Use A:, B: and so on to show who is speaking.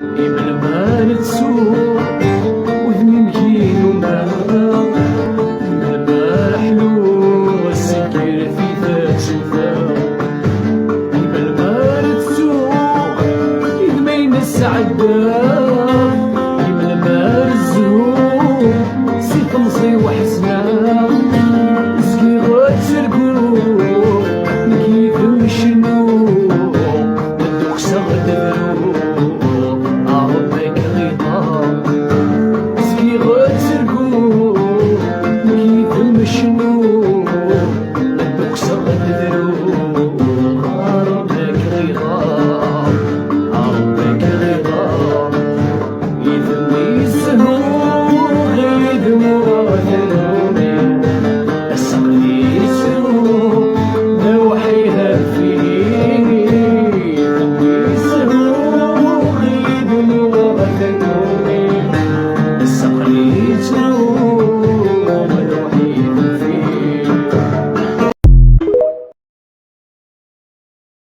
A: قبل ما نتسوق وذني مكين ومهما قبل ما حلو السكر في ذات شفا قبل ما نتسوق إذ ما ينسعدا قبل ما نزهوق سي تمصي وحسنا سكي غتسرقو كيف مشنو ندوك سغدرو شنو بدك صغدرو ربك رضا ربك رضا يذوي السهول غيد مراثنوني السقلي يسرو نوحيها فيه يذوي السهول غيد مراثنوني السقلي يسرو